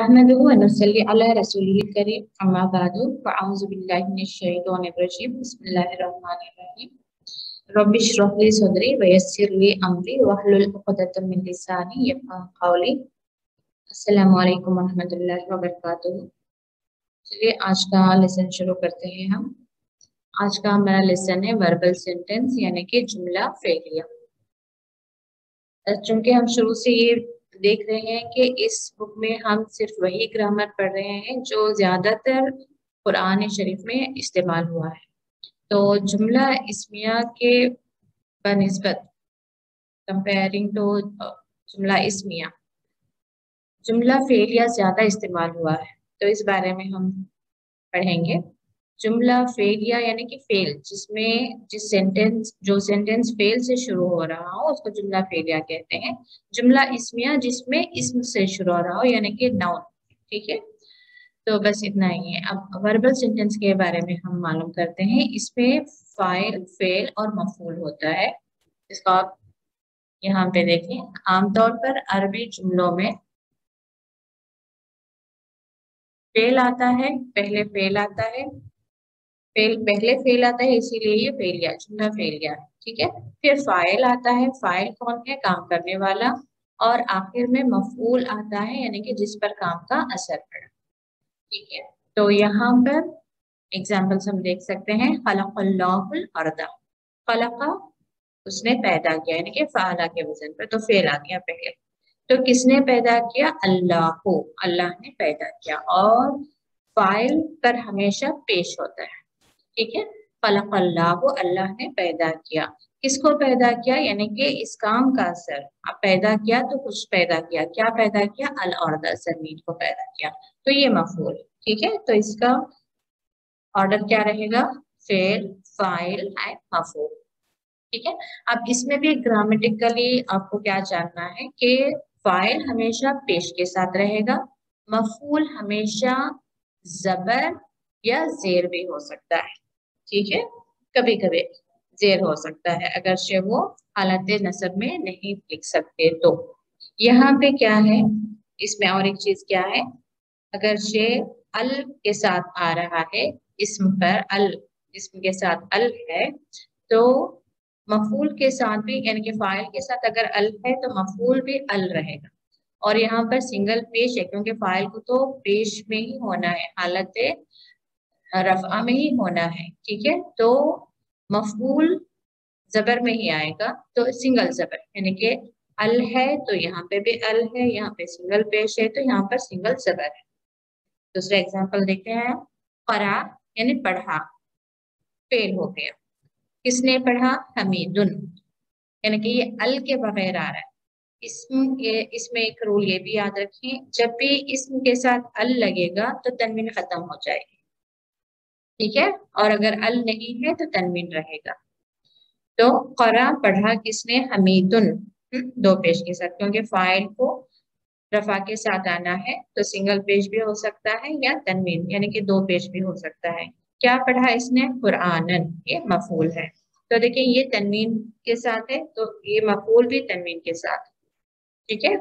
नहमदुहु व नसल्ली अला रसूलिल करीम अम्मा बादु फ़अऊज़ु बिल्लाहि मिनश शैतानिर रजीम बिस्मिल्लाहिर रहमानिर रहीम रब्बिश इश्रह ली सदरी व यस्सिर ली अमरी वहलुल उक़दतम मिन लिसानी यफ़क़हू क़ौली। अस्सलामु अलैकुम व रहमतुल्लाहि व बरकातुहू। चलिए आज का लेसन शुरू करते हैं हम। आज का हमारा लेसन है वर्बल सेंटेंस यानी कि जुमला फेलिया। चूंकि हम शुरू से ये देख रहे हैं कि इस बुक में हम सिर्फ वही ग्रामर पढ़ रहे हैं जो ज्यादातर कुरान शरीफ में इस्तेमाल हुआ है। तो जुमला इस्मिया के बनिस्बत कंपेयरिंग टू जुमला इस्मिया जुमला फेलिया ज्यादा इस्तेमाल हुआ है, तो इस बारे में हम पढ़ेंगे। जुमला फेलिया यानी कि फेल, जिसमें जो सेंटेंस फेल से शुरू हो रहा हो उसको जुमला फेलिया कहते हैं। जुमला इस्मिया जिसमें इस्म से शुरू हो रहा हो यानी कि नाउन। ठीक है, तो बस इतना ही है। अब वर्बल सेंटेंस के बारे में हम मालूम करते हैं। इसमें फाइल, फेल और मफूल होता है। इसको आप यहाँ पे देखें। आमतौर पर अरबी जुमलों में फेल आता है, पहले फेल आता है, पहले फेल आता है, इसीलिए ये फेलिया, जुमला फेलिया है। ठीक है, फिर फाइल आता है, फाइल कौन है? काम करने वाला। और आखिर में मफूल आता है यानी कि जिस पर काम का असर पड़ा। ठीक है, तो यहाँ पर एग्जाम्पल्स हम देख सकते हैं। खलक़ल्लाहुल अर्दा, खलक़ा उसने पैदा किया यानी कि फ़ाला के वजन पर, तो फेल आ गया पहले। तो किसने पैदा किया? अल्लाह, अल्लाह ने पैदा किया। और फाइल पर हमेशा पेश होता है। ठीक है, खलक़ल्लाहु, अल्लाह ने पैदा किया। किसको पैदा किया? यानी कि इस काम का असर। अब पैदा किया तो कुछ पैदा किया, क्या पैदा किया? अल अर्दा, जमीन को पैदा किया। तो ये मफूल। ठीक है, तो इसका ऑर्डर क्या रहेगा? फेल, फाइल एंड मफूल। ठीक है, अब इसमें भी ग्रामेटिकली आपको क्या जानना है कि फाइल हमेशा पेश के साथ रहेगा, मफूल हमेशा जबर या जेर भी हो सकता है। ठीक है, कभी कभी जेर हो सकता है अगर से वो हालत नसब में नहीं लिख सकते। तो यहाँ पे क्या है, इसमें और एक चीज क्या है, अगर से अल के साथ आ रहा है, इसम पर अल, इसम के साथ अल है, तो मफूल के साथ भी यानी कि फाइल के साथ अगर अल है तो मफूल भी अल रहेगा। और यहाँ पर सिंगल पेश है क्योंकि फाइल को तो पेश में ही होना है, हालत रफा में ही होना है। ठीक है, तो मफूल जबर में ही आएगा, तो सिंगल जबर यानी कि अल है तो यहाँ पे भी अल है, यहाँ पे सिंगल पेश है तो यहाँ पर सिंगल जबर है। दूसरा एग्जांपल देखते हैं। क़रा यानी पढ़ा, फेल हो गया। किसने पढ़ा? हमीदुन, यानी कि ये अल के बगैर आ रहा है। इसमें एक रूल ये भी याद रखें, जब भी इसम के साथ अल लगेगा तो तनवीन खत्म हो जाएगी। ठीक है, और अगर अल नहीं है तो तनवीन रहेगा। तो क़रा पढ़ा किसने? हमीदुन, दो पेश के साथ, क्योंकि फाइल को रफा के साथ आना है तो सिंगल पेश भी हो सकता है या तनवीन यानी कि दो पेश भी हो सकता है। क्या पढ़ा इसने? कुरानन, ये मफूल है। तो देखिए ये तनवीन के साथ है तो ये मफूल भी तनवीन के साथ। ठीक है,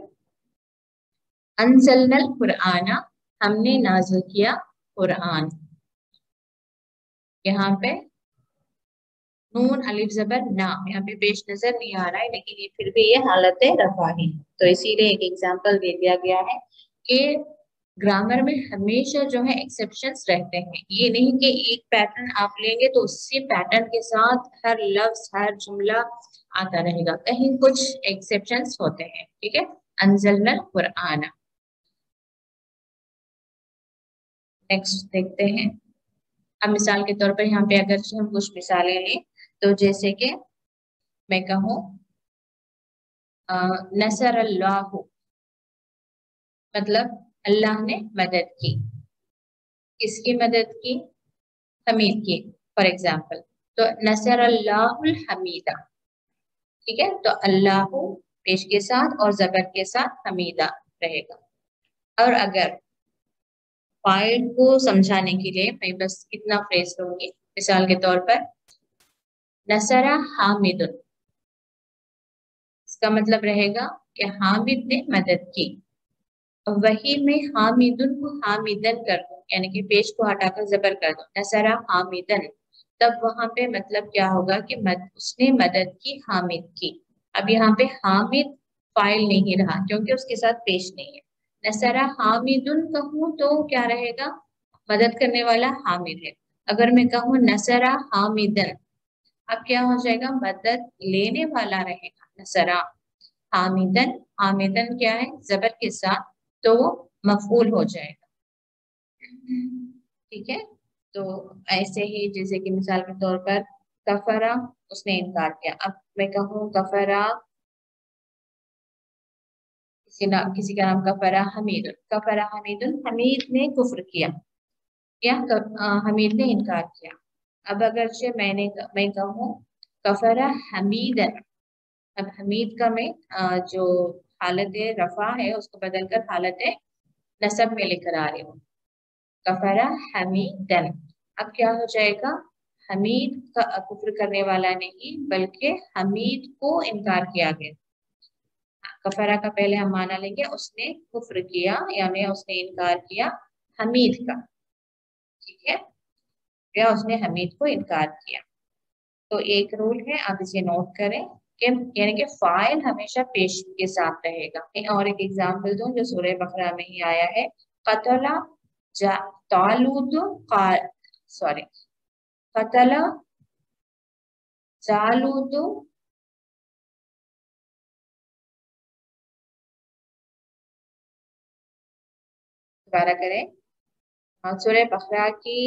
अंज़लनल कुराना, हमने नाज़िल किया कुरान। यहाँ पे नून अलिफ जबर ना, यहाँ पे पेश नजर नहीं आ रहा है लेकिन ये फिर भी ये हालत है रफा ही, तो इसीलिए एक एग्जांपल दे दिया गया है कि ग्रामर में हमेशा जो है एक्सेप्शंस रहते हैं। ये नहीं कि एक पैटर्न आप लेंगे तो उसी पैटर्न के साथ हर लफ्ज हर जुमला आता रहेगा, कहीं कुछ एक्सेप्शंस होते हैं। ठीक है, अंज़लनल कुरान। नेक्स्ट देखते हैं। अब मिसाल के तौर पर यहाँ पे अगर हम कुछ मिसालें लें तो जैसे कि मैं कहूँ नसर अल्लाह, मतलब अल्लाह ने मदद की। किसकी मदद की? हमीद की, फॉर एग्जाम्पल। तो नसर अल्लाहुल हमीदा। ठीक है, तो अल्लाह पेश के साथ और जबर के साथ हमीदा रहेगा। और अगर फाइल को समझाने के लिए मैं बस इतना फ्रेज लूंगी, मिसाल के तौर पर नसरा हामिदुन, इसका मतलब रहेगा कि हामिद ने मदद की। वही में हामिदुन को हामिदन कर दूं, यानी कि पेश को हटाकर जबर कर दूं, नसरा हामिदन, तब वहां पे मतलब क्या होगा कि उसने मदद की हामिद की। अब यहाँ पे हामिद फाइल नहीं रहा क्योंकि उसके साथ पेश नहीं है। नसरा हामिदुन कहूँ तो क्या रहेगा, मदद करने वाला हामिद है। अगर मैं कहूँ नसरा हामिदन, अब क्या हो जाएगा, मदद लेने वाला रहेगा नसरा हामिदन। हामिदन क्या है, जबर के साथ, तो वो मफूल हो जाएगा। ठीक है, तो ऐसे ही जैसे कि मिसाल के तौर पर कफरा, उसने इनकार किया। अब मैं कहूँ कफरा, किसी का नाम कफरा हमीदुन, कफरा हमीदुन, हमीद ने कुफ्र किया या हमीद ने इनकार किया। अब अगर से मैं कहूँ कफरा हमीदन, अब हमीद का मैं जो हालत रफा है उसको बदलकर हालत नसब में लेकर आ रही हूँ, कफरा हमीदन। अब क्या हो जाएगा, हमीद का कुफ्र करने वाला नहीं बल्कि हमीद को इनकार किया गया। कफरा का पहले हम माना लेंगे, उसने कुफ्र किया यानी उसने इनकार किया हमीद का। ठीक है, या उसने हमीद को इनकार किया। तो एक रूल है, आप इसे नोट करें कि यानी कि फाइल हमेशा पेश के साथ रहेगा। और एक एग्जांपल दूं जो सूरह बकरा में ही आया है, कतला तालूत सॉरी, कतला जालूत, दोबारा करें, सूरह बकरा की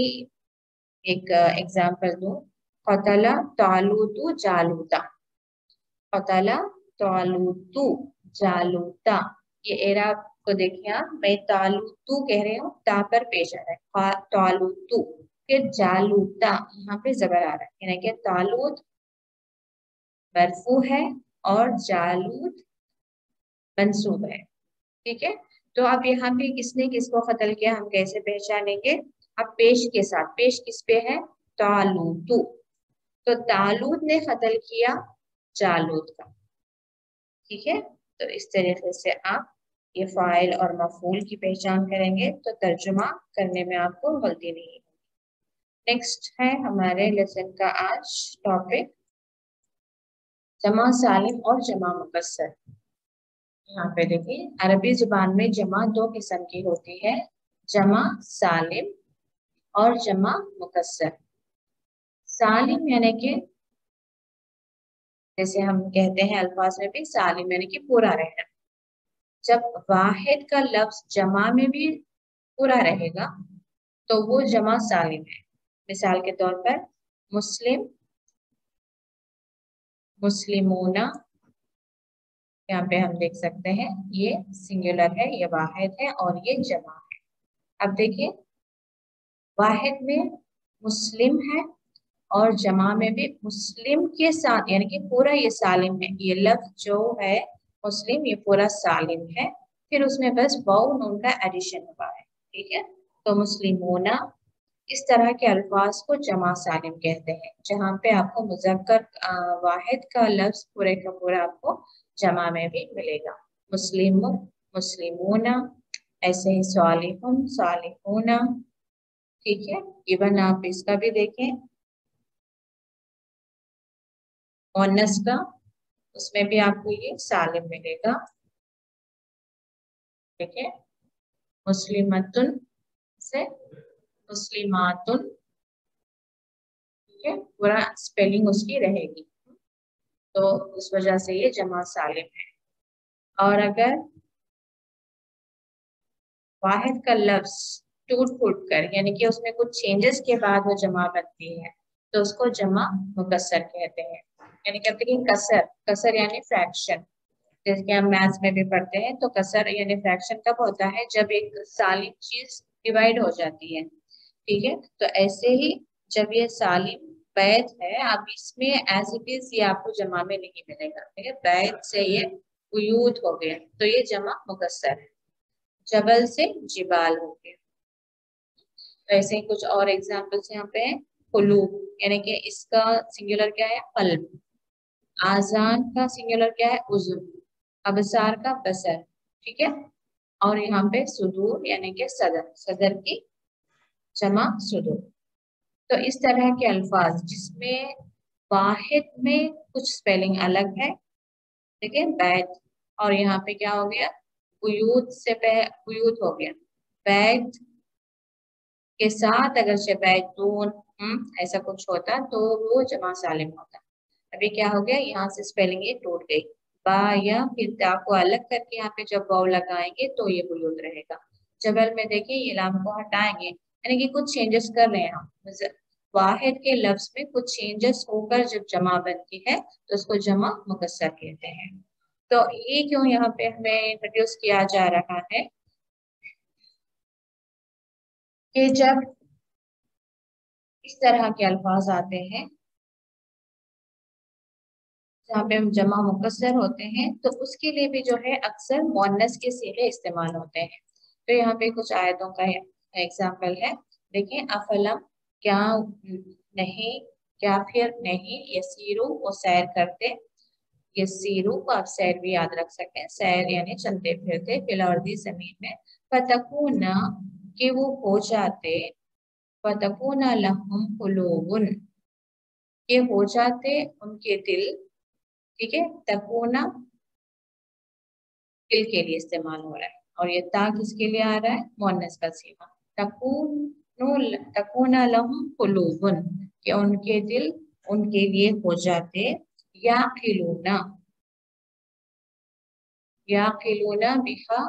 एक एग्जांपल दूं, कतला तालूतु जालूता, कतला तालूतु जालूता। ये एराब को देखिए आप, मैं तालूतु कह रही हूँ, ता पर पेश आ रहा है तालूतु, फिर जालूता यहाँ पे जबर आ रहा है, यानी कि तालूत मरफू है और जालूत मंसूब है। ठीक है, तो अब यहाँ पे किसने किसको कत्ल किया हम कैसे पहचानेंगे। अब पेश के साथ, पेश किस पे है, तालूतु, तो तालूत ने कत्ल किया जालूत का। ठीक है, तो इस तरीके से आप ये फाइल और मफूल की पहचान करेंगे तो तर्जुमा करने में आपको गलती नहीं होगी। नेक्स्ट है हमारे लेसन का आज टॉपिक, जमा सालिम और जमा मुकस्सर। यहाँ पे देखिए, अरबी जुबान में जमा दो किस्म की होती है, जमा सालिम और जमा मुकस्सर। सालिम यानी कि जैसे हम कहते हैं अल्फाज में भी, सालिम यानी कि पूरा रहना। जब वाहिद का लफ्ज जमा में भी पूरा रहेगा तो वो जमा सालिम है। मिसाल के तौर पर मुस्लिम, मुस्लिमूना, यहाँ पे हम देख सकते हैं ये सिंगुलर है, ये वाहिद है और ये जमा है। अब देखिए, वाहिद में मुस्लिम है और जमा में भी मुस्लिम के साथ, यानी कि पूरा ये सालिम है, ये लफ्ज जो है मुस्लिम ये पूरा सालिम है, फिर उसमें बस वाउ नून का एडिशन हुआ है। ठीक है, तो मुस्लिमोना, इस तरह के अल्फाज को जमा सालिम कहते हैं, जहाँ पे आपको मुज़क्कर वाहिद का लफ्ज पूरे का पूरा आपको जमा में भी मिलेगा। मुस्लिम, मुस्लिमूना, ऐसे ही सालिहुन, सालिहूना। ठीक है, इवन आप इसका भी देखें मोनस का, उसमें भी आपको ये सालिम मिलेगा। ठीक है, मुस्लिमतुन से मुस्लिमातुन, ठीक है, पूरा स्पेलिंग उसकी रहेगी, तो उस वजह से ये जमा सालिम है। और अगर वाहिद का लफ्ज टूट फूट कर, यानी कि उसमें कुछ चेंजेस के बाद वो जमा बनती है, तो उसको जमा मुकस्सर कहते हैं। यानी कहते हैं कि कसर, कसर यानी फ्रैक्शन, जैसे कि हम मैथ्स में भी पढ़ते हैं, तो कसर यानी फ्रैक्शन कब होता है, जब एक सालिम चीज डिवाइड हो जाती है। ठीक है, तो ऐसे ही जब ये सालिम बैत है, अब इसमें एज इट इज ये आपको जमा में नहीं मिलेगा। ठीक है, बैत से ये उयूद हो गया तो ये जमा मुकस्सर है। जबल से जिबाल हो गया। तो ऐसे ही कुछ और एग्जाम्पल्स यहाँ पे है, कुलूब, यानी कि इसका सिंगुलर क्या है, कल्ब। आजान का सिंगुलर क्या है, उज़ुन। अबसार का बसर। ठीक है, और यहाँ पे सुदूर यानी कि सदर, सदर की जमा सुदूर। तो इस तरह के अल्फाज जिसमें वाहिद में कुछ स्पेलिंग अलग है, ठीक है, बैत, और यहाँ पे क्या हो गया, बुयूत से बुयूत हो गया, बैत के साथ अगर से बैतून ऐसा कुछ होता तो वो जमा सालिम होता। अभी क्या हो गया, यहाँ से स्पेलिंग ये टूट गई, बा या फिर ता को अलग करके यहाँ पे जब वाव लगाएंगे तो ये बुयूत रहेगा। जबल में देखिए ये लाम को हटाएंगे, यानी कि कुछ चेंजेस कर रहे हैं हम, वाहिद के लफ्ज में कुछ चेंजेस होकर जब जमा बनती है तो उसको जमा मुकस्सर कहते हैं। तो ये क्यों यहाँ पे हमें इंट्रोड्यूस किया जा रहा है कि जब इस तरह के अल्फाज आते हैं जहाँ पे हम जमा मुकस्सर होते हैं तो उसके लिए भी जो है अक्सर मुअन्नस के सीगे इस्तेमाल होते हैं। तो यहाँ पे कुछ आयतों का एग्जाम्पल है, देखिए, अफलम, क्या नहीं, क्या फिर नहीं, यसीरू वो सैर करते, यसीरू को आप सैर भी याद रख सकते हैं, सैर यानी चलते फिरते, फिलौर्दी जमीन में, फतकूना कि वो हो जाते, फतकूना लहुम कुलूबुन ये हो जाते उनके दिल, ठीक है, तकूना दिल के लिए इस्तेमाल हो रहा है, और ये ता किसके लिए आ रहा है, मुअन्नस का सीगा, तकूना लहुम कुलूबुन कि उनके दिल उनके लिए हो जाते, याकिलूना, याकिलूना बिहा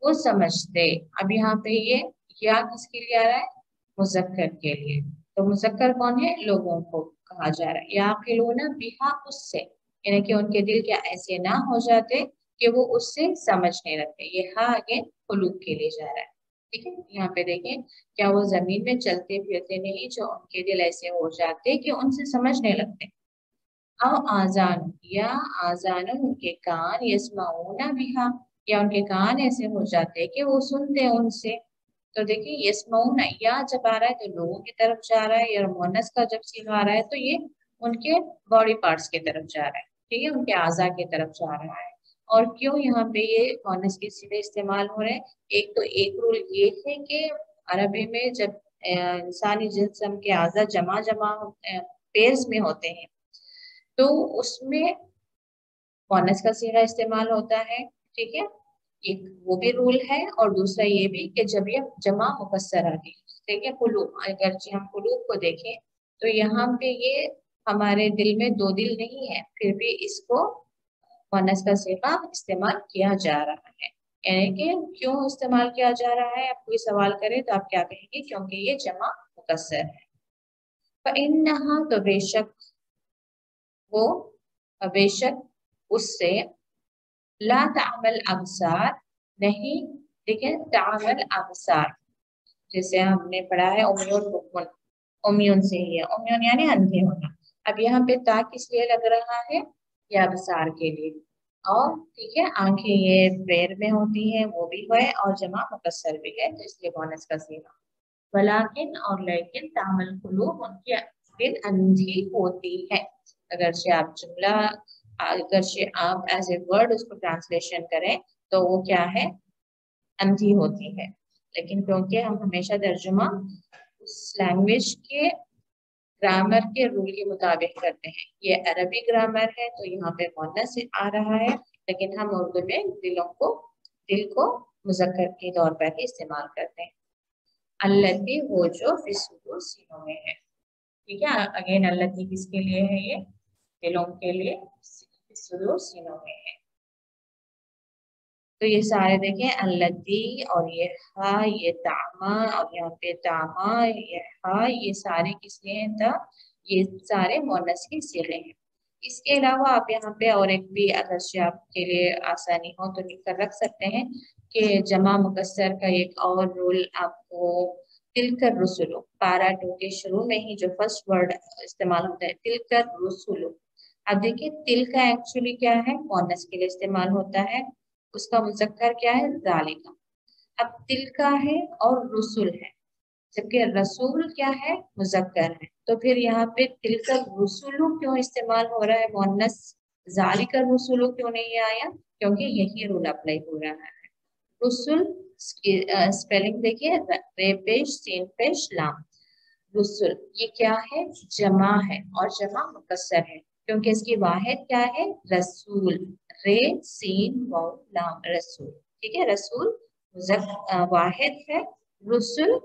वो समझते। अब यहाँ पे ये या किसके लिए आ रहा है, मुजक्कर के लिए, तो मुजक्कर कौन है, लोगों को कहा जा रहा है, याकिलूना बिहा उससे, यानी कि उनके दिल क्या ऐसे ना हो जाते कि वो उससे समझ नहीं रखते, ये हा आगे कुलूब के लिए जा रहा है, ठीक है। यहाँ पे देखें, क्या वो जमीन में चलते फिरते नहीं जो उनके दिल ऐसे हो जाते कि उनसे समझने लगते, और आजान या आजान उनके कान, यस्माऊना बिहा या उनके कान ऐसे हो जाते हैं कि वो सुनते हैं उनसे। तो देखिए यस्माऊना या जब आ रहा है तो लोगों की तरफ जा रहा है, या मुअन्नस का जब सीगा आ रहा है तो ये उनके बॉडी पार्ट्स की तरफ जा रहा है, ठीक है, उनके आजा की तरफ जा रहा है। और क्यों यहाँ पे ये मुअन्नस के सीधे इस्तेमाल हो रहे हैं, एक तो एक रूल ये है कि अरबी में जब इंसानी जिस्म के आजा जमा जमा पेयर्स में होते हैं तो उसमें बोनस का सीगा इस्तेमाल होता है, ठीक है, एक वो भी रूल है, और दूसरा ये भी कि जब ये जमा मुकस्सर आती है, ठीक है, कुलूब, अगर हम कुलूब को देखें तो यहाँ पे ये हमारे दिल में दो दिल नहीं है, फिर भी इसको बोनस का सीगा इस्तेमाल किया जा रहा है, यानी कि क्यों इस्तेमाल किया जा रहा है, आप कोई सवाल करें तो आप क्या कहेंगे, क्योंकि ये जमा मुकस्सर है। पर इन्नहा तो बेशक वो, बेशक उससे, ला तामल अबसार नहीं, ठीक है, तामल अबसार जैसे हमने पढ़ा है उम्यून बुकमुन, उम्यून से ही है, उम्यून यानी अंधे होना। अब यहाँ पे ता किस लिए लग रहा है, या अबसार के लिए, और ठीक है आंखें ये पैर में होती है वो भी है, और जमा मुकस्सर भी है, तो इसलिए बोनस का सीगा। वलाकिन और लेकिन तामल कुलूब उनकी दिल अंधी होती है, अगर से आप जुमला, अगर से आप एज ए वर्ड उसको ट्रांसलेशन करें तो वो क्या है, अंधी होती है, लेकिन क्योंकि हम हमेशा तर्जुमा उस लैंग्वेज के ग्रामर के रूल के मुताबिक करते हैं, ये अरबी ग्रामर है तो यहाँ पे मुअन्नस आ रहा है, लेकिन हम उर्दू में दिल को मुजक्कर के तौर पर ही इस्तेमाल करते हैं। अल्लती वो जो फिसुदूर सीनों में है, ठीक है, अगेन अल्लती किसके लिए है, ये दिलों के लिए, फिसुदूर सीनों में है। तो ये सारे देखें अल्लती, और ये हा, ये तामा, और यहाँ पे तामा, ये हा, ये सारे किसके हैं था, ये सारे मुअन्नस के सीगे हैं। इसके अलावा आप यहाँ पे और एक भी अगर से आपके लिए आसानी हो तो लिख कर रख सकते हैं कि जमा मुकस्सर का एक और रूल आपको, तिलकर रुसुलु, पारा टू के शुरू में ही जो फर्स्ट वर्ड इस्तेमाल होता है तिलकर रुसुलु। अब देखिए तिल का एक्चुअली क्या है, मुअन्नस के लिए इस्तेमाल होता है, उसका मुज़क्कर क्या है, जालिका। अब तिल का है और रसुल है, जबकि रसूल क्या है, मुज़क्कर है, तो फिर यहाँ पे तिल का रसुलु क्यों इस्तेमाल हो रहा है मुअन्नस, ज़ालिका रुसुलु क्यों नहीं आया? क्योंकि यही रूल अप्लाई हो रहा है। रुसुल स्पेलिंग देखिए, रे पेश सीन पेश लाम। रुसुल ये क्या है? जमा है और जमा मुकस्सर है, क्योंकि इसकी वाहिद क्या है? रसूल। रे सीन वाव लाम रसूल। ठीक है, रसूल वाहिद है, रुसुल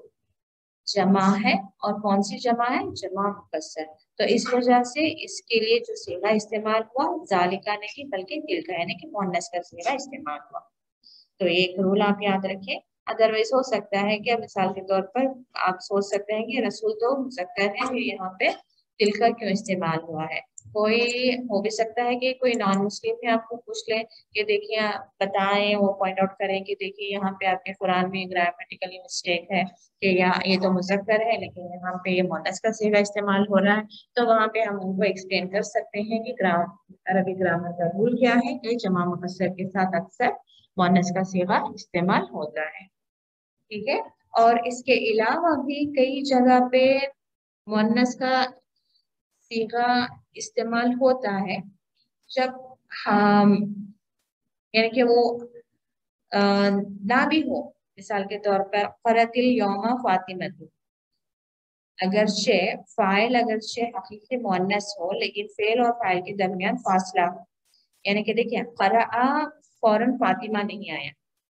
जमा है, और कौन सी जमा है? जमा मुकस्सर। तो इस वजह से इसके लिए जो सीगा इस्तेमाल हुआ जालिका नहीं बल्कि तिलका यानी कि मुअन्नस का सीगा इस्तेमाल हुआ। तो एक रूल आप याद रखें। अदरवाइज हो सकता है कि मिसाल के तौर पर आप सोच सकते हैं कि रसूल तो मुज़क्कर है, फिर यहाँ पे तिलका क्यों इस्तेमाल हुआ है। कोई हो भी सकता है कि कोई नॉन मुस्लिम है आपको पूछ ले कि देखिए आप बताएं, वो पॉइंट आउट करें कि देखिए यहाँ पे आपके कुरान में ग्रामेटिकली मिस्टेक है कि यहाँ ये तो मुज़क्कर है लेकिन यहाँ पे ये मुअन्नस का सीगा इस्तेमाल हो रहा है। तो वहाँ पे हम उनको एक्सप्लेन कर सकते हैं कि अरबी ग्रामर का रूल क्या है कि जमा मुकस्सर के साथ अक्सर मुअन्नस का सीगा इस्तेमाल होता है। ठीक है, और इसके अलावा भी कई जगह पे मुअन्नस का सीगा इस्तेमाल होता है जब हम यानी कि वो ना भी हो। मिसाल के तौर पर क़रअतिल यौमा फातिमतु, अगरचे फाइल अगरचे हकीकी मुअन्नस हो लेकिन फेल और फाइल के दरमियान फासला हो। यानी कि देखिए क़रअ फौरन फातिमा नहीं आया,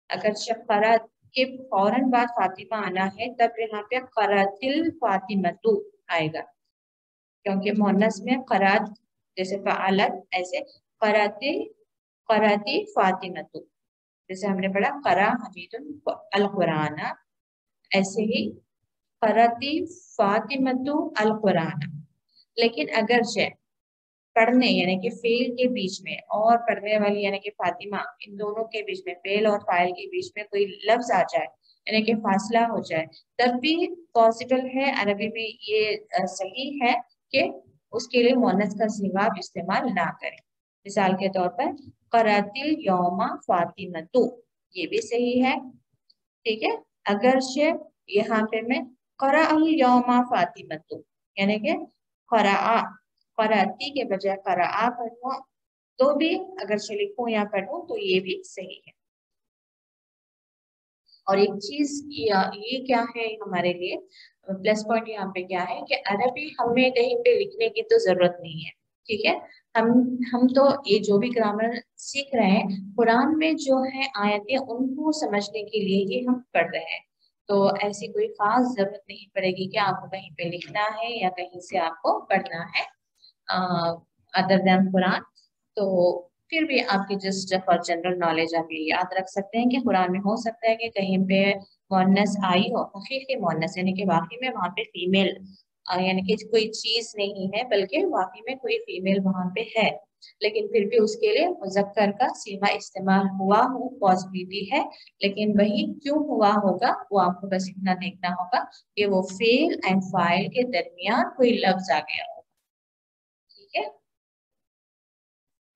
अगरचे क़रअ के फौरन बाद फातिमा आना है तब यहाँ पे क़रअतिल फातिमतु आएगा, क्योंकि मुअन्नस में क़रात जैसे फ़अलत, ऐसे क़राती क़राती फातिमतु, जैसे हमने पढ़ा क़रा हमीदुन अल कुरान, ऐसे ही क़राती फातिमतु अल कुरान। लेकिन अगर से पढ़ने यानी कि फेल के बीच में और पढ़ने वाली यानी कि फातिमा, इन दोनों के बीच में फेल और फाइल के बीच में कोई लफ्ज आ जाए यानी कि फासला हो जाए, तब भी पॉसिबल है, अरबी में ये सही है कि उसके लिए मुअन्नस का सीगा आप इस्तेमाल ना करें। मिसाल के तौर पर क़रातिल यौमा फातिमतु, ये भी सही है। ठीक है, अगर से यहाँ पे मैं क़रअल यौमा फातिमतु यानी कि क़रअ क़राती के बजाय क़रअ पढ़ूं तो भी अगर से लिखूं या पढ़ूं तो ये भी सही है। और एक चीज ये क्या है हमारे लिए प्लस पॉइंट यहाँ पे क्या है कि अरबी हमें कहीं पे लिखने की तो जरूरत नहीं है। ठीक है, हम हम तो ये जो भी ग्रामर सीख रहे हैं कुरान में जो है आयतें उनको समझने के लिए ही हम पढ़ रहे हैं। तो ऐसी कोई खास जरूरत नहीं पड़ेगी कि आपको कहीं पे लिखना है या कहीं से आपको पढ़ना है अदर देन कुरान। तो फिर भी आपकी जस्ट फॉर जनरल नॉलेज आप ये याद रख सकते हैं कि कुरान में हो सकता है कि कहीं पे मुअन्नस आई हो, हकीकी मुअन्नस यानी कि वाकई में वहाँ पे फीमेल यानी कि कोई चीज नहीं है बल्कि वाकई में कोई फीमेल वहाँ पे है, लेकिन फिर भी उसके लिए मुज़क्कर का सीगा इस्तेमाल हुआ हो पॉसिबिलिटी है। लेकिन वही क्यों हुआ होगा वो आपको बस इतना देखना होगा कि वो फेल एंड फाइल के दरमियान कोई लफ्ज आ गया हो। ठीक है,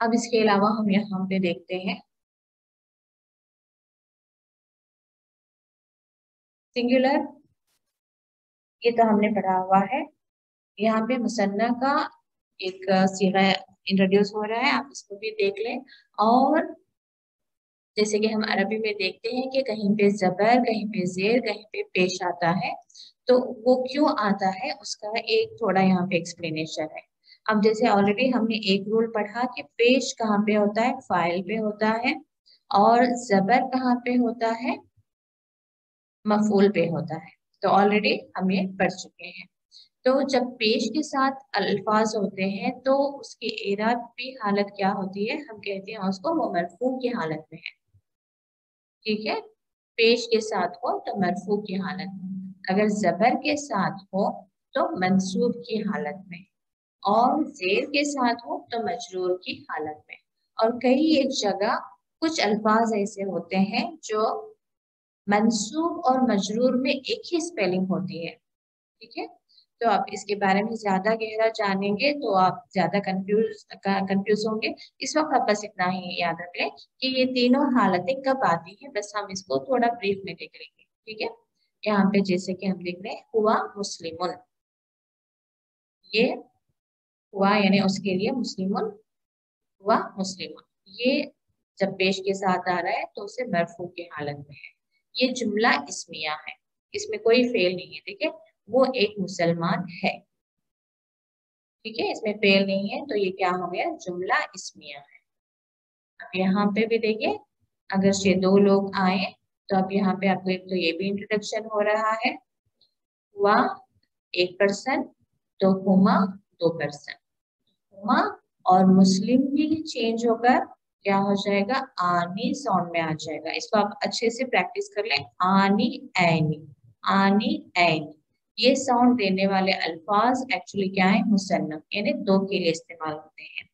अब इसके अलावा हम यहाँ पे देखते हैं सिंगुलर, ये तो हमने पढ़ा हुआ है। यहाँ पे मुसन्ना का एक सीगा इंट्रोड्यूस हो रहा है, आप इसको भी देख लें। और जैसे कि हम अरबी में देखते हैं कि कहीं पे जबर, कहीं पे जेर, कहीं पे पेश आता है, तो वो क्यों आता है उसका एक थोड़ा यहाँ पे एक्सप्लेनेशन है। अब जैसे ऑलरेडी हमने एक रूल पढ़ा कि पेश कहाँ पे होता है? फाइल पे होता है, और जबर कहाँ पे होता है? मफूल पे होता है। तो ऑलरेडी हम ये पढ़ चुके हैं। तो जब पेश के साथ अल्फाज होते हैं तो उसकी एराब की हालत क्या होती है? हम कहते हैं उसको वो मरफू की हालत में है। ठीक है, पेश के साथ हो तो मरफू की हालत में, अगर जबर के साथ हो तो मंसूब की हालत में, और जेर के साथ हो तो मजरूर की हालत में। और कई एक जगह कुछ अल्फाज ऐसे होते हैं जो मंसूब और मजरूर में एक ही स्पेलिंग होती है। ठीक है, तो आप इसके बारे में ज्यादा गहरा जानेंगे तो आप ज्यादा कंफ्यूज होंगे। इस वक्त आप बस इतना ही याद रख लें कि ये तीनों हालतें कब आती हैं, बस हम इसको थोड़ा ब्रीफ में देख लेंगे। ठीक है, यहाँ पे जैसे कि हम देख रहे हैं हुआ मुस्लिमुन, ये हुआ यानी उसके लिए मुस्लिमुन हुआ मुस्लिमा। ये जब पेश के साथ आ रहा है तो उसे मरफू की हालत में है। ये जुमला इस्मिया है, इसमें कोई फेल नहीं है, ठीक है। वो एक मुसलमान है, ठीक है, इसमें फेल नहीं है, तो ये क्या हो गया, जुमला इस्मिया है। अब यहाँ पे भी देखिए, अगर ये दो लोग आए तो अब यहाँ पे आपको एक तो ये भी इंट्रोडक्शन हो रहा है, हुआ एक पर्सन, तो हुमा दो पर्सन, हुमा और मुस्लिम भी चेंज होकर क्या हो जाएगा, आनी साउंड में आ जाएगा। इसको आप अच्छे से प्रैक्टिस कर लें, आनी ऐनी, आनी ऐनी। ये साउंड देने वाले अल्फाज एक्चुअली क्या है, मुसन्नफ, यानी दो के लिए इस्तेमाल होते हैं।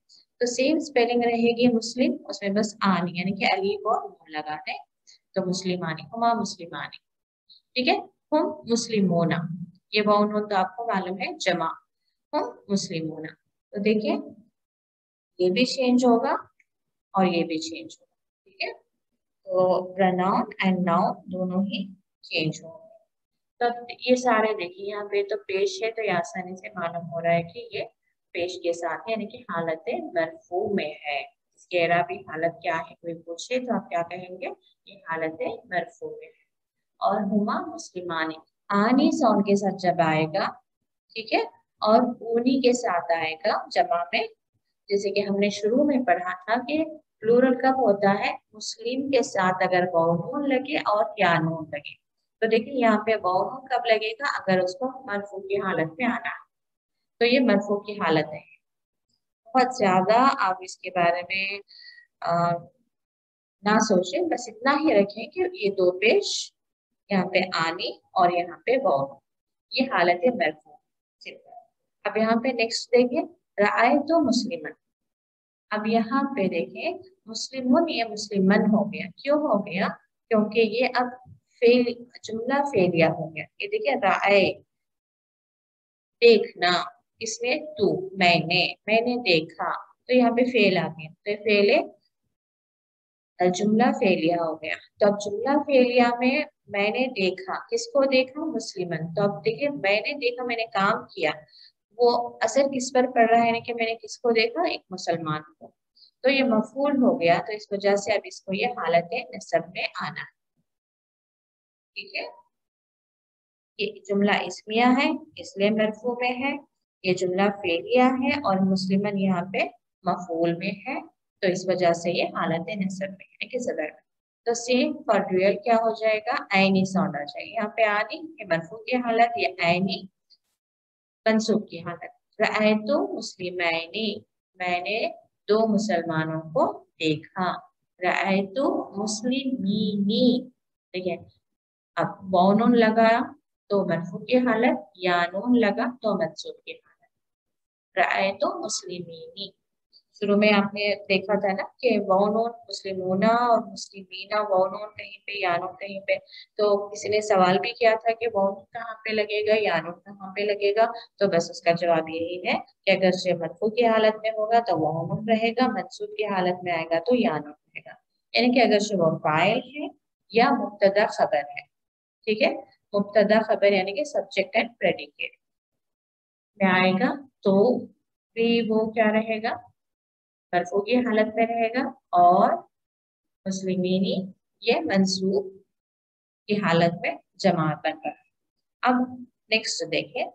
तो सेम स्पेलिंग रहेगी मुस्लिम, उसमें बस आनी यानी कि अलीफ और नून लगा दें, तो मुस्लिमानी, हुमा मुस्लिमानी, ठीक है। हम मुस्लिमोना, ये वाउन तो आपको मालूम है जमा, हम मुस्लिमोना। तो देखिए ये भी चेंज होगा और ये भी चेंज होगा, ठीक है। तो प्रोनाउन एंड नाउन दोनों ही चेंज होंगे। तो ये सारे देखिए यहाँ पे तो पेश है, तो ये आसानी से मालूम हो रहा है कि ये पेश के साथ है, यानी कि हालत मरफू में है। इसकी एराबी हालत क्या है कोई पूछे तो आप क्या कहेंगे, ये हालत मरफू में है। और हुमा मुस्लिमानी, आनी साउंड के साथ जब आएगा, ठीक है, और ऊनी के साथ आएगा जमा में, जैसे कि हमने शुरू में पढ़ा था कि प्लूरल कब होता है, मुस्लिम के साथ अगर वाउ लगे और या नून लगे। तो देखिए यहाँ पे वाउ कब लगेगा, अगर उसको मरफू की हालत में आना है, तो ये मरफू की हालत है। बहुत ज्यादा आप इसके बारे में आ, ना सोचें, बस इतना ही रखें कि ये दो पेश, यहाँ पे आनी और यहाँ पे वाउ, ये हालत है मरफू, सिंपल। अब यहाँ पे नेक्स्ट देखिए, राय तो मुस्लिमन। अब यहाँ पे देखें, मुस्लिमुन ये मुस्लिमन हो गया, क्यों हो गया, क्योंकि ये अब फेल, जुमला फेलिया हो गया। ये देखिए राय, देखना, इसमें तू, मैंने देखा, तो यहाँ पे फेल आ गया, तो फेल है, जुमला फेलिया हो गया। तो अब जुमला फेलिया में मैंने देखा, किसको देखा, मुस्लिमन। तो अब देखिए मैंने देखा, मैंने काम किया, वो असर किस पर पड़ रहा है, कि मैंने किसको देखा, एक मुसलमान को। तो ये मफूल हो गया, तो इस वजह से अब इसको ये हालत नसब में आना है, ठीक है। ये जुमला इस्मिया है इसलिए मरफू में है, ये जुमला फेलिया है और मुस्लिमन यहाँ पे मफूल में है, तो इस वजह से ये हालत नसब में है कि ज़बर में। तो सेम फॉर ड्यूअल क्या हो जाएगा, आईनी साउंड आ जाएगी, यहाँ पे आनी ये मरफू की हालत, ये आईनी मंसूब की हालत। रअयतु मुस्लिमैनी, मैंने दो मुसलमानों को देखा। रअयतु मुस्लिमीनी, ठीक है। अब वाउन लगा तो मरफू की हालत, या नून लगा तो मंसूब की हालत। रअयतु मुस्लिमीनी, शुरू में आपने देखा था ना कि वाउन मुस्लिमूना और मुस्लिमीना, वाउन कहीं पे यानून कहीं पे, तो किसी ने सवाल भी किया था कि वाउन कहाँ पे लगेगा, यानून कहाँ पे लगेगा। तो बस उसका जवाब यही है कि अगर से मरफू की हालत में होगा तो वाउन रहेगा, मंसूब की हालत में आएगा तो यानून रहेगा। यानी कि अगर से वो फाइल है या मुब्तदा खबर है, ठीक है, मुब्तदा खबर यानी कि सब्जेक्ट एंड प्रेडिकेट में आएगा, तो भी वो क्या रहेगा, मरफू की हालत में रहेगा, और मुस्लिमीनी ये मंसूब की हालत में जमा बन रहा है। अब नेक्स्ट देखें,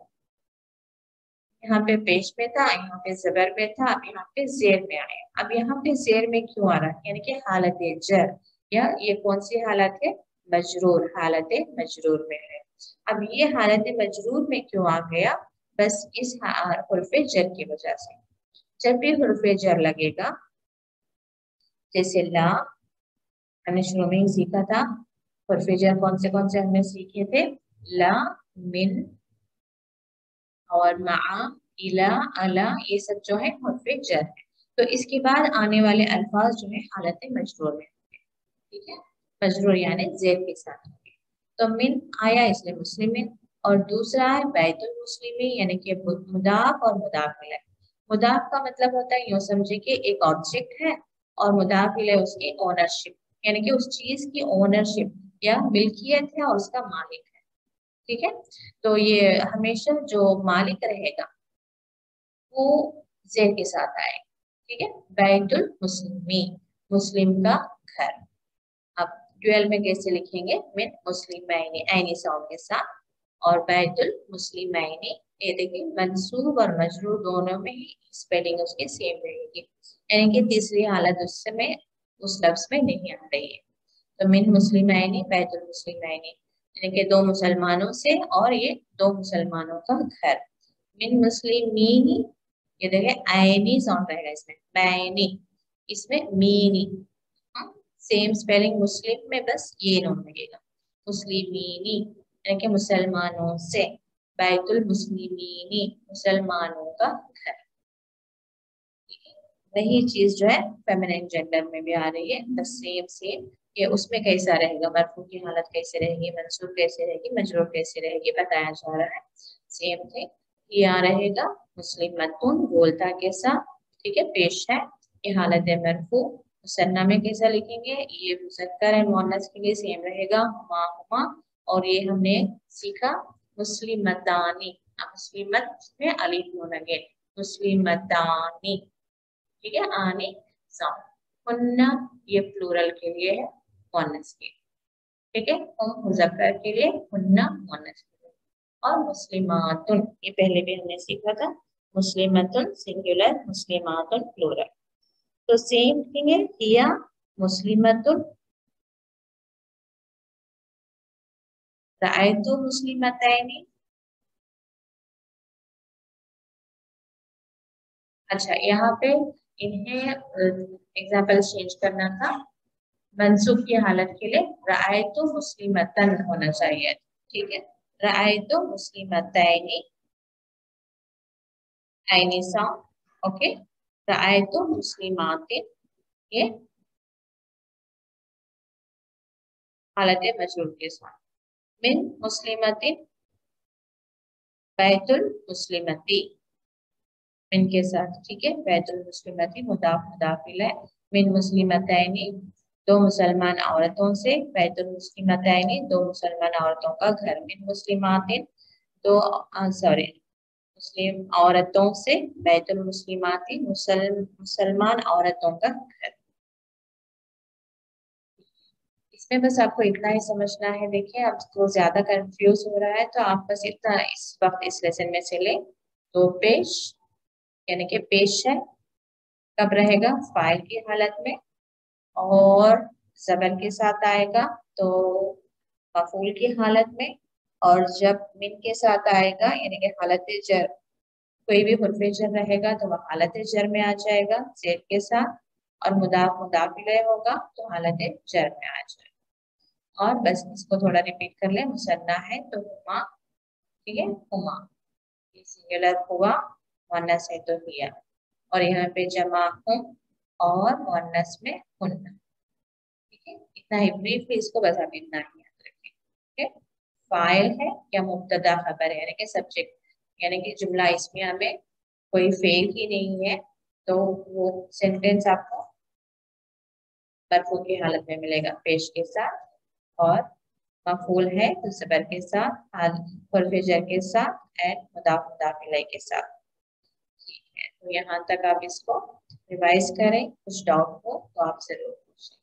यहाँ पे पेश में था, यहाँ पे जबर में था, अब यहाँ पे जेर में आया। अब यहाँ पे जेर में क्यों आ रहा है, यानी कि हालत जर, या ये कौन सी हालत है, मजरूर, हालत मजरूर में है। अब ये हालत मजरूर में क्यों आ गया, बस इस हुर्फ जर की वजह से। जब भी हुर्फ जर लगेगा, जैसे ला, हमने शुरू में ही सीखा था, हुर्फ जर कौन से हमने सीखे थे, ला, मिन और मा, इला, अला, ये सब जो है हुर्फ जर है। तो इसके बाद आने वाले अल्फाज जो है हालत मजरूर में होंगे, ठीक है, मजरूर यानी जेर के साथ होंगे। तो मिन आया इसलिए मुस्लिमिन, और दूसरा है बैतुल मुस्लिमी, यानी कि मुदाफ और मुदाफ इलैह। मुदाफ का मतलब होता है, यूं समझे कि एक ऑब्जेक्ट है, और मुदाफ इलैह उसकी ओनरशिप, यानी कि उस चीज की ओनरशिप या मिल्कियत है और उसका मालिक है, ठीक है। तो ये हमेशा जो मालिक रहेगा वो जेर के साथ आएगा, ठीक है। बैतुल मुस्लिमी, मुस्लिम का घर। अब ड्यूअल में कैसे लिखेंगे, मिन मुस्लिमैनी ऐनी साउंड के साथ, और बैतुल मुस्लिमैनी, ये देखिए मंसूब और मजरूर दोनों में ही स्पेलिंग उसकी सेम रहेगी, यानी कि तीसरी हालत उसमें उस लफ्ज में नहीं आ रही है। तो मिन मुस्लिमैनी बैतुल मुस्लिमैनी, यानी कि दो मुसलमानों से, और ये दो मुसलमानों का घर। मिन मुस्लिमीनी, ये देखिए आईनी साउंड रहेगा इसमें, बैनी, इसमें मीनी, सेम स्पेलिंग मुस्लिम में, बस ये नॉन लगेगा, मुस्लिमीनी यानी कि मुसलमानों से, बैतुल मुस्लिमीनी मुसलमानों का घर। वही चीज जो है फेमिनिन जेंडर में भी आ रही है, बस सेम सेम। ये उसमें कैसा रहेगा, मरफू की हालत कैसे रहेगी, मंसूब कैसे रहेगी, मजरूर कैसे रहेगी, बताया जा रहा है। सेम थिंग ये आ रहेगा, मुस्लिमतुन बोलता के साथ, ठीक है, पेश है, ये हालत है मरफू। मुसन्ना में कैसा लिखेंगे, ये मुज़क्कर है, मुअन्नस के लिए सेम रहेगा, हुमा हुमा, और ये हमने सीखा मुस्लिमतानी, मुस्लिमत में अलिफ होना लगे, मुस्लिमतानी, ठीक है, आने साउंड। हुन्ना ये प्लूरल के लिए है, मुअन्नस के, ठीक है, हम मुज़क्कर के लिए, हुन्ना मुअन्नस के लिए। और मुस्लिमातुन ये पहले भी हमने सीखा था, मुस्लिमतुन सिंगुलर, मुस्लिमातुन प्लूरल। तो सेम थिंग है, हिया मुस्लिमतुन, रायतु मुस्लिमतैनी। अच्छा यहाँ पे इन्हें एग्जाम्पल चेंज करना था, मंसूब की हालत के लिए रायतु मुस्लिमतन होना चाहिए, ठीक है, Rythu मुस्लिमतैनी Anne sound, okay, Rythu मुस्लिमातिन ये हालत मजरूर के साथ, मिन मुस्लिमतिन बैतुल मुस्लिमती, मिन के साथ, ठीक है, बैतुल मुस्लिमती मुदाफ मुदाफ इलैह, मिन मुस्लिमतैनी दो मुसलमान औरतों से, बैतुल मुस्लिमतैनी दो मुसलमान औरतों का घर, मिन मुस्लिमातिन दो सॉरी मुस्लिम औरतों से, बैतुल मुस्लिमाती मुसलमान औरतों का घर। इसमें बस आपको इतना ही समझना है, देखिए अब तो ज्यादा कंफ्यूज हो रहा है, तो आप बस इतना इस वक्त इस लेसन में से ले, तो पेश यानी कि पेश है कब रहेगा, फाइल की हालत में, और जबर के साथ आएगा तो मफूल की हालत में, और जब मिन के साथ आएगा यानी कि हालत जर, कोई भी हुर्फ जर रहेगा तो वह हालत जर में आ जाएगा जेड के साथ, और मुदाफ मुदाफ इलैह होगा तो हालत जर में आ जाएगा। और बस इसको थोड़ा रिपीट कर ले, मुसन्ना है तो हुमा, ठीक है, हुमा, ये सिंगुलर हुआ, मुअन्नस है तो हिया, और यहाँ पे जमा हुम, और मुअन्नस में हुन्ना, ठीक है, इतना ही ब्रीफली इसको बस आप इतना ही याद रखें, ठीक है। फाइल है या मुब्तदा खबर है, यानी कि सब्जेक्ट, यानी कि जुमला इसमिया में कोई फेल ही नहीं है, तो वो सेंटेंस आपको मरफू की हालत में मिलेगा पेश के साथ, और मफूल है तो ज़बर के साथ, हर्फ जर के साथ, एंड मुदाफ मुदाफ इलैह के साथ, ठीक है। तो यहाँ तक आप इसको रिवाइज करें, कुछ डाउट हो तो आप जरूर पूछें।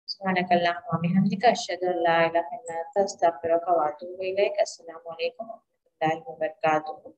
सुब्हानकल्लाहुम्मा व बिहम्दिका अशहदु अल्ला इलाहा इल्ला अंता अस्तगफिरुका व अतूबु इलैक। अस्सलामु अलैकुम व रहमतुल्लाहि व बरकातुहू।